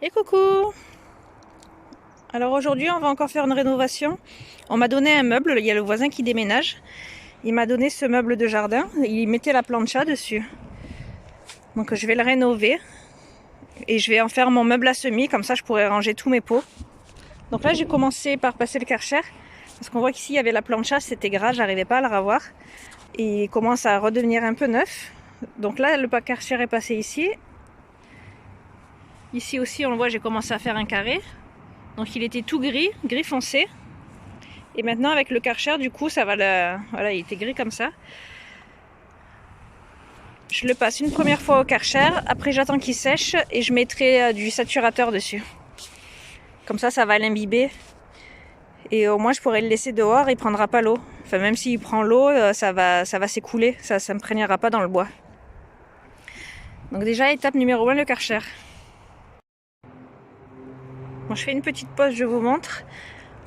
Et coucou! Alors aujourd'hui on va encore faire une rénovation. On m'a donné un meuble, il y a le voisin qui déménage. Il m'a donné ce meuble de jardin, il mettait la plancha dessus. Donc je vais le rénover et je vais en faire mon meuble à semis, comme ça je pourrai ranger tous mes pots. Donc là j'ai commencé par passer le Karcher, parce qu'on voit qu'ici il y avait la plancha, c'était gras, j'arrivais pas à la revoir. Et il commence à redevenir un peu neuf. Donc là le Karcher est passé ici. Ici aussi on le voit, j'ai commencé à faire un carré. Donc il était tout gris, gris foncé. Et maintenant avec le Karcher, du coup, ça va le... Voilà, il était gris comme ça. Je le passe une première fois au Karcher, après j'attends qu'il sèche et je mettrai du saturateur dessus. Comme ça va l'imbiber. Et au moins je pourrai le laisser dehors, il prendra pas l'eau. Enfin même s'il prend l'eau, ça va s'écouler, ça ne imprégnera pas dans le bois. Donc déjà étape numéro 1, le Karcher. Bon, je fais une petite pause, je vous montre.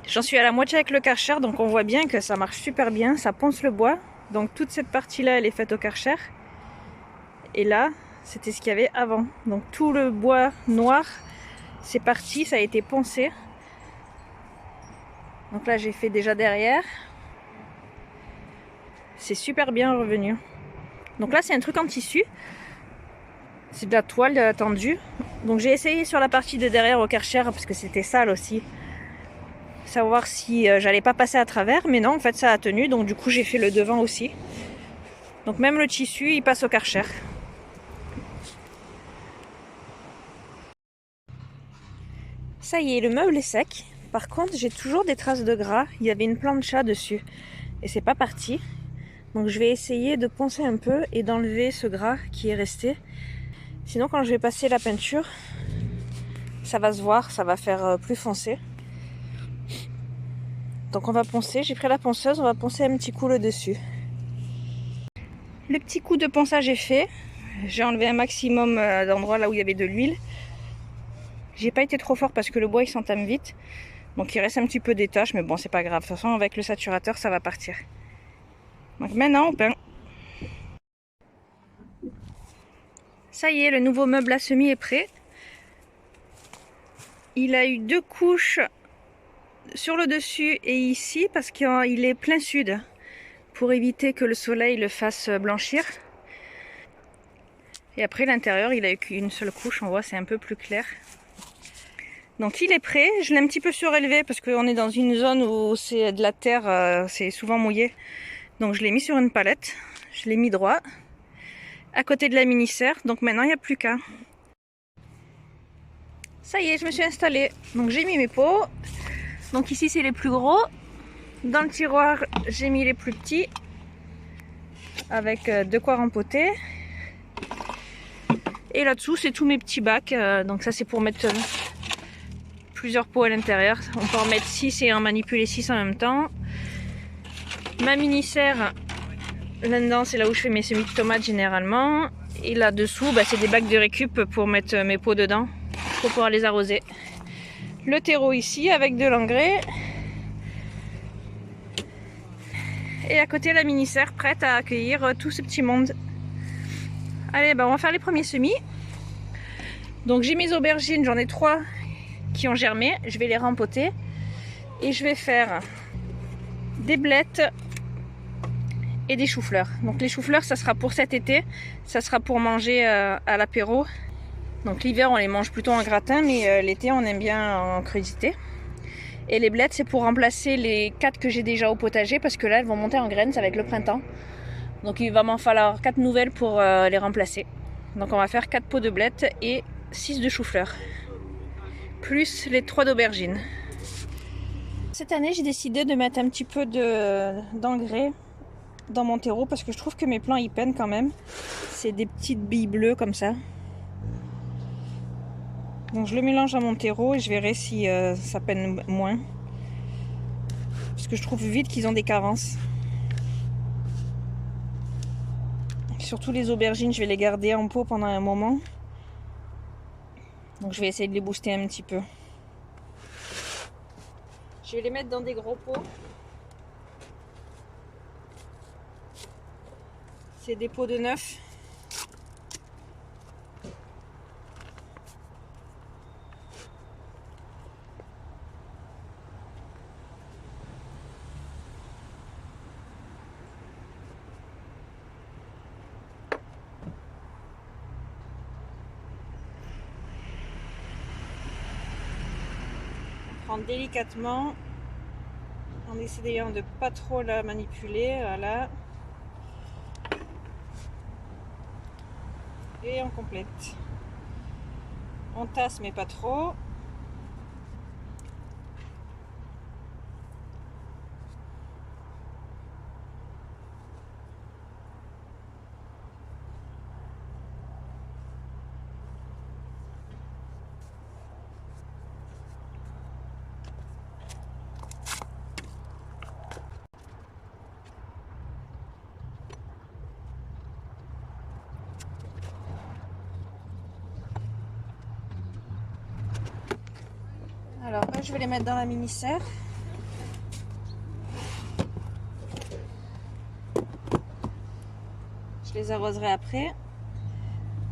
J'en suis à la moitié avec le Karcher, donc on voit bien que ça marche super bien, ça ponce le bois. Donc toute cette partie-là, elle est faite au Karcher. Et là, c'était ce qu'il y avait avant. Donc tout le bois noir, c'est parti, ça a été poncé. Donc là, j'ai fait déjà derrière. C'est super bien revenu. Donc là, c'est un truc en tissu. C'est de la toile tendue. Donc j'ai essayé sur la partie de derrière au Karcher, parce que c'était sale aussi. Savoir si j'allais pas passer à travers. Mais non, en fait, ça a tenu. Donc du coup, j'ai fait le devant aussi. Donc même le tissu, il passe au Karcher. Ça y est, le meuble est sec. Par contre, j'ai toujours des traces de gras. Il y avait une plancha dessus. Et c'est pas parti. Donc je vais essayer de poncer un peu et d'enlever ce gras qui est resté. Sinon quand je vais passer la peinture, ça va se voir, ça va faire plus foncé. Donc on va poncer, j'ai pris la ponceuse, on va poncer un petit coup le dessus. Le petit coup de ponçage est fait. J'ai enlevé un maximum d'endroits là où il y avait de l'huile. J'ai pas été trop fort parce que le bois il s'entame vite. Donc il reste un petit peu des taches, mais bon c'est pas grave. De toute façon avec le saturateur ça va partir. Donc maintenant on peint. Ça y est, le nouveau meuble à semis est prêt. Il a eu 2 couches sur le dessus et ici parce qu'il est plein sud pour éviter que le soleil le fasse blanchir. Et après l'intérieur il a eu qu'une seule couche, on voit c'est un peu plus clair. Donc il est prêt, je l'ai un petit peu surélevé parce qu'on est dans une zone où c'est de la terre, c'est souvent mouillé. Donc je l'ai mis sur une palette, je l'ai mis droit à côté de la mini-serre, donc maintenant il n'y a plus qu'à. Ça y est, je me suis installée, donc j'ai mis mes pots. Donc ici c'est les plus gros. Dans le tiroir j'ai mis les plus petits avec de quoi rempoter. Et là-dessous c'est tous mes petits bacs, donc ça c'est pour mettre plusieurs pots à l'intérieur. On peut en mettre 6 et en manipuler 6 en même temps. Ma mini-serre, là-dedans c'est là où je fais mes semis de tomates généralement. Et là-dessous c'est des bacs de récup pour mettre mes pots dedans, pour pouvoir les arroser. Le terreau ici avec de l'engrais. Et à côté la mini-serre prête à accueillir tout ce petit monde. Allez, on va faire les premiers semis. Donc j'ai mes aubergines, j'en ai 3 qui ont germé. Je vais les rempoter. Et je vais faire des blettes et des choux-fleurs. Donc les choux-fleurs, ça sera pour cet été. Ça sera pour manger à l'apéro. Donc l'hiver, on les mange plutôt en gratin, mais l'été, on aime bien en crudité. Et les blettes, c'est pour remplacer les 4 que j'ai déjà au potager, parce que là, elles vont monter en graines, ça va être le printemps. Donc il va m'en falloir 4 nouvelles pour les remplacer. Donc on va faire 4 pots de blettes et 6 de chou-fleur. Plus les 3 d'aubergines. Cette année, j'ai décidé de mettre un petit peu d'engrais dans mon terreau, parce que je trouve que mes plants, ils peinent quand même. C'est des petites billes bleues comme ça. Donc je le mélange à mon terreau et je verrai si ça peine moins. Parce que je trouve vite qu'ils ont des carences. Surtout les aubergines, je vais les garder en pot pendant un moment. Donc je vais essayer de les booster un petit peu. Je vais les mettre dans des gros pots. C'est des pots de 9. prendre délicatement en essayant de pas trop la manipuler, voilà. Et on complète. On tasse mais pas trop. Alors là, je vais les mettre dans la mini-serre. Je les arroserai après.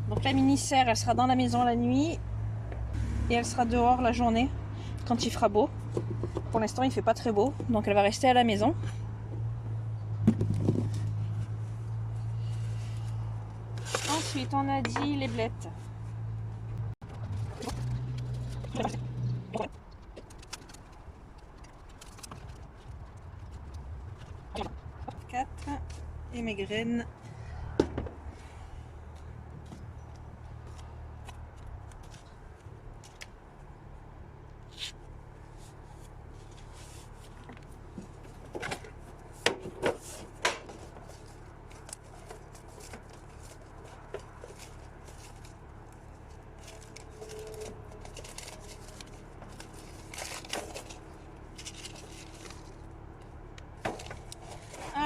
Donc la mini-serre, elle sera dans la maison la nuit et elle sera dehors la journée quand il fera beau. Pour l'instant, il fait pas très beau, donc elle va rester à la maison. Ensuite, on a dit les blettes. Et mes graines.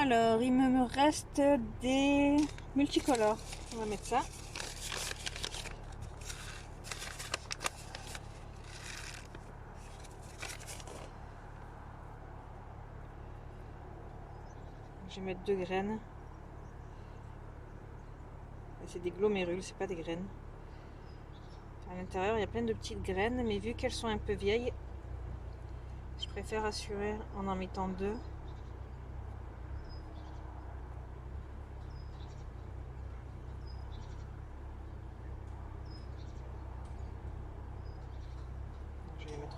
Alors, il me reste des multicolores. On va mettre ça. Je vais mettre 2 graines. C'est des glomérules, c'est pas des graines. À l'intérieur, il y a plein de petites graines, mais vu qu'elles sont un peu vieilles, je préfère assurer en mettant 2. Je vais les mettre.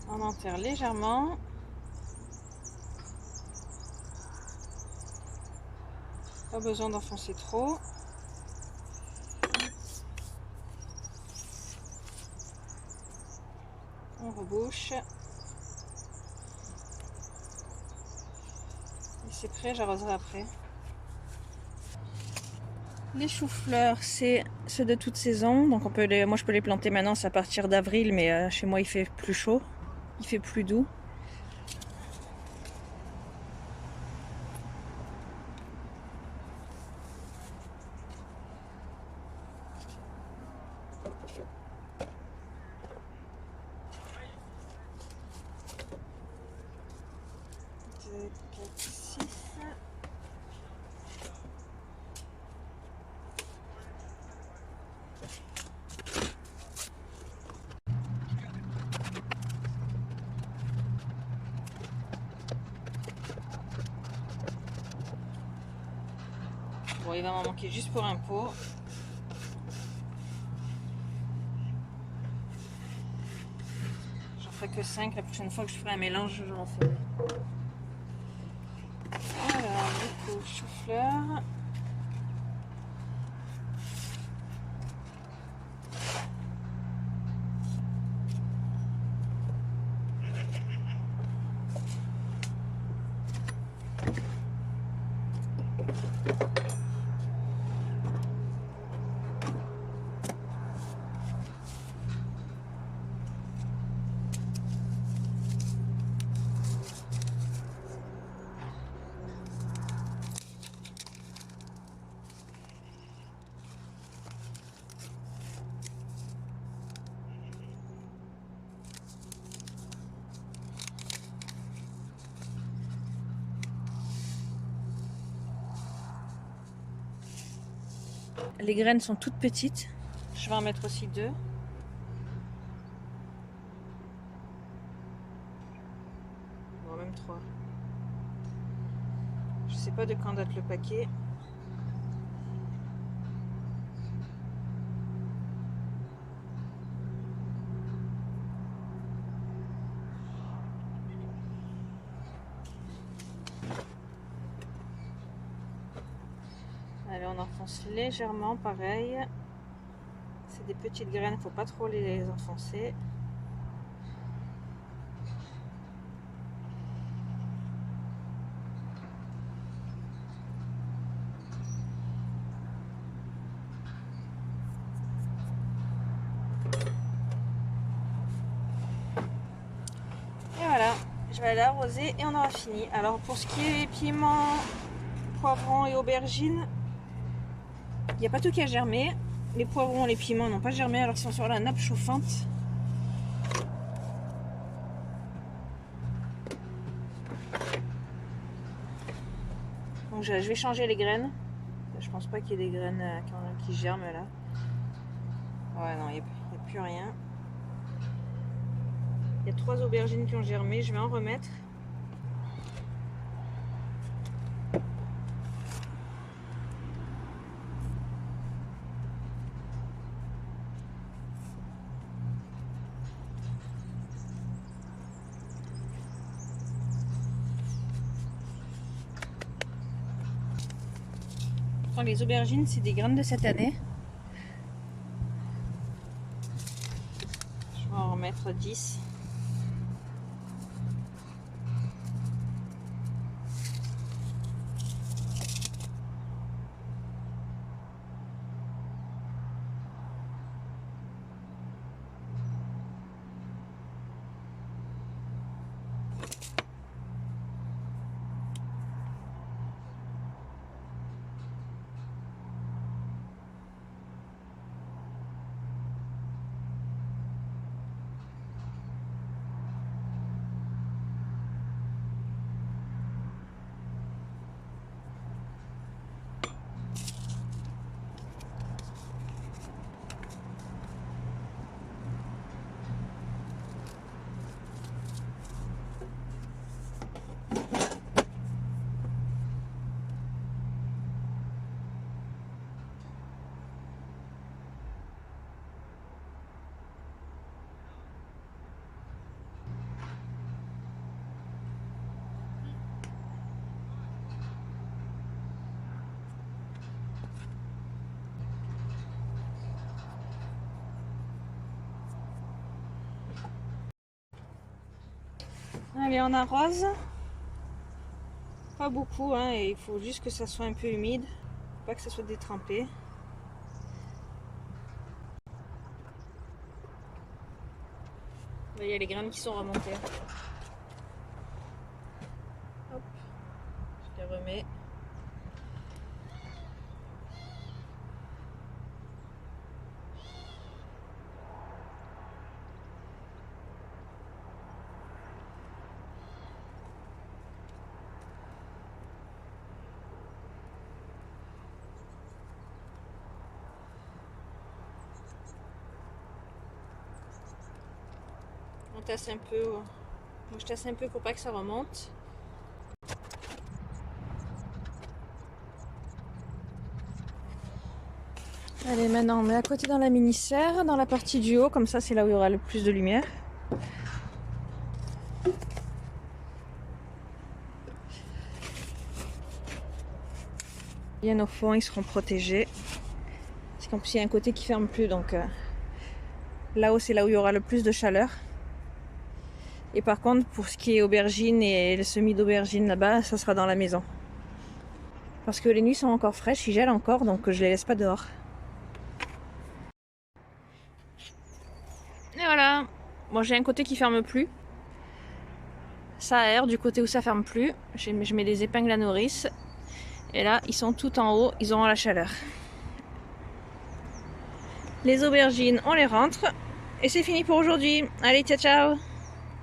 On enterre légèrement. Pas besoin d'enfoncer trop. On rebouche. Et c'est prêt, j'arroserai après. Les choux-fleurs, c'est ceux de toute saison. Donc moi je peux les planter maintenant, c'est à partir d'avril, mais chez moi il fait plus chaud. Il fait plus doux. Bon, il va m'en manquer juste pour un pot. J'en ferai que 5. La prochaine fois que je ferai un mélange, j'en ferai. Alors, du coup, chou-fleur. Les graines sont toutes petites. Je vais en mettre aussi 2. Bon, même 3. Je sais pas de quand date le paquet. Allez, on enfonce légèrement, pareil. C'est des petites graines, il ne faut pas trop les enfoncer. Et voilà, je vais aller arroser et on aura fini. Alors pour ce qui est piment, poivrons et aubergines, il n'y a pas tout qui a germé. Les poivrons et les piments n'ont pas germé alors qu'ils sont sur la nappe chauffante. Donc je vais changer les graines. Je pense pas qu'il y ait des graines qui germent là. Ouais, non, il n'y a plus rien. Il y a 3 aubergines qui ont germé, je vais en remettre. Les aubergines, c'est des graines de cette année. Je vais en remettre 10. Allez, on arrose. Pas beaucoup, hein, et il faut juste que ça soit un peu humide. Pas que ça soit détrempé. Il y a les graines qui sont remontées. Hop, je les remets. On tasse un peu. Moi je tasse un peu pour pas que ça remonte. Allez, maintenant on met à côté dans la mini-serre, dans la partie du haut, comme ça c'est là où il y aura le plus de lumière. Bien au fond, ils seront protégés. Parce qu'en plus il y a un côté qui ferme plus, donc là-haut c'est là où il y aura le plus de chaleur. Et par contre, pour ce qui est aubergine et le semis d'aubergine là-bas, ça sera dans la maison. Parce que les nuits sont encore fraîches, ils gèlent encore, donc je les laisse pas dehors. Et voilà. Bon, j'ai un côté qui ferme plus. Ça aère du côté où ça ferme plus. Je mets des épingles à nourrice. Et là, ils sont tout en haut, ils auront la chaleur. Les aubergines, on les rentre. Et c'est fini pour aujourd'hui. Allez, ciao ciao!